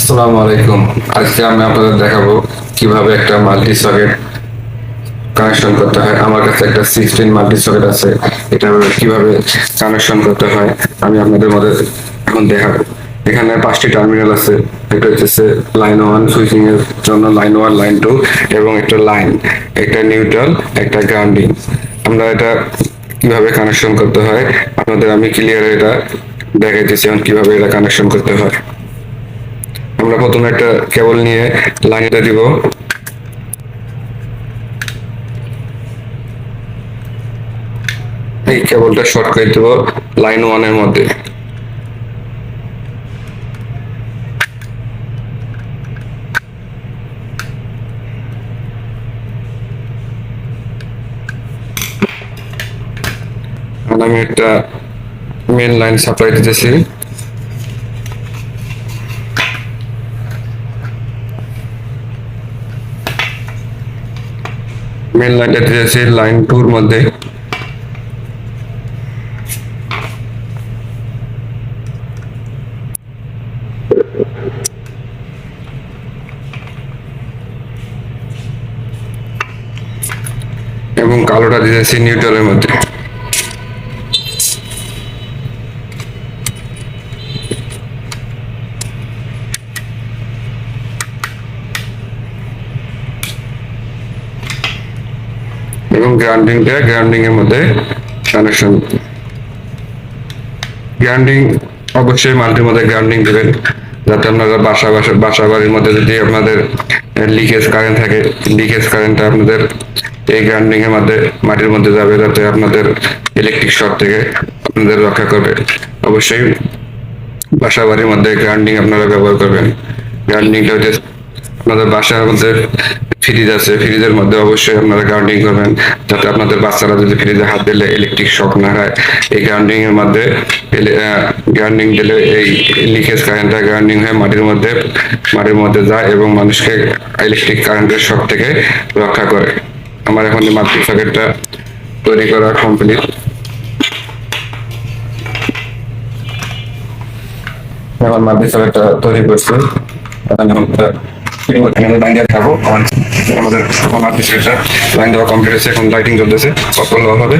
আসসালামু আলাইকুম। আজকে আমি আপনাদের দেখাবো কিভাবে একটা মাল্টি সকেট কানেকশন করতে হয়। আমার কাছে একটা 16 মাল্টি সকেট আছে। এটা কিভাবে কানেকশন করতে হয় আমি আপনাদের মধ্যে এখন দেখাবো। এখানে 5টি টার্মিনাল আছে। একটা হচ্ছে লাইন 1 সুইচিং এর জন্য, লাইন 1, লাইন 2 এবং একটা লাইন, একটা নিউট্রাল, একটা গ্রাউন্ডিং। আমরা এটা কিভাবে কানেকশন করতে হয় আপনাদের আমি ক্লিয়ার এটা দেখাইতেছি এখন কিভাবে এটা কানেকশন করতে হয়। আমরা প্রথমে একটা কেবল নিয়ে লাইনটা দিব। এই কেবলটা শর্ট করে দেব লাইন 1 এর মধ্যে। আর আমি একটা মেন লাইন সাপ্লাই দিতেছি। মেন লাইনটা দিতেছি লাইন 2 এর মধ্যে। এবং কালোটা দিতেছি নিউট্রালের মধ্যে। এবং গ্রাউন্ডিং এর মধ্যে কানেকশন। গ্রাউন্ডিং অবশ্যই মাল্টির মধ্যে গ্রাউন্ডিং দিবেন, যাতে আপনারা বাসা বাড়ির মধ্যে যদি আপনাদের লিকেজ কারেন্ট থাকে, লিকেজ কারেন্টটা আপনাদের এই গ্রাউন্ডিং এর মধ্যে মাটির মধ্যে যাবে, যাতে আপনাদের ইলেকট্রিক শর্ট থেকে আপনাদের রক্ষা করবে। অবশ্যই বাসা বাড়ির মধ্যে গ্রাউন্ডিং আপনারা ব্যবহার করবেন। গ্রাউন্ডিংটা হচ্ছে আপনাদের বাসার মধ্যে ফ্রিজ আছে, ফ্রিজের মধ্যে অবশ্যই আপনারা গ্রাউন্ডিং করবেন, যাতে আপনাদের বাচ্চারা যদি ফ্রিজে হাত দিলে ইলেকট্রিক শক না হয়। এই গ্রাউন্ডিং এর মধ্যে গ্রাউন্ডিং দিলে এই লিকেজ কারেন্টটা গ্রাউন্ডিং হয়ে মাটির মধ্যে যায় এবং মানুষকে ইলেকট্রিক কারেন্টের শক থেকে রক্ষা করে। আমার এখন এই মাল্টি সকেটটা তৈরি করা কমপ্লিট। এখন মাল্টি সকেটটা তৈরি করছি। লাইন দিয়ে দেখাবো আমাদের মাল্টি সকেটটা লাইন দেওয়া কমপ্লিট হয়েছে। এখন লাইটিং চলতেছে, কন্ট্রোল হবে।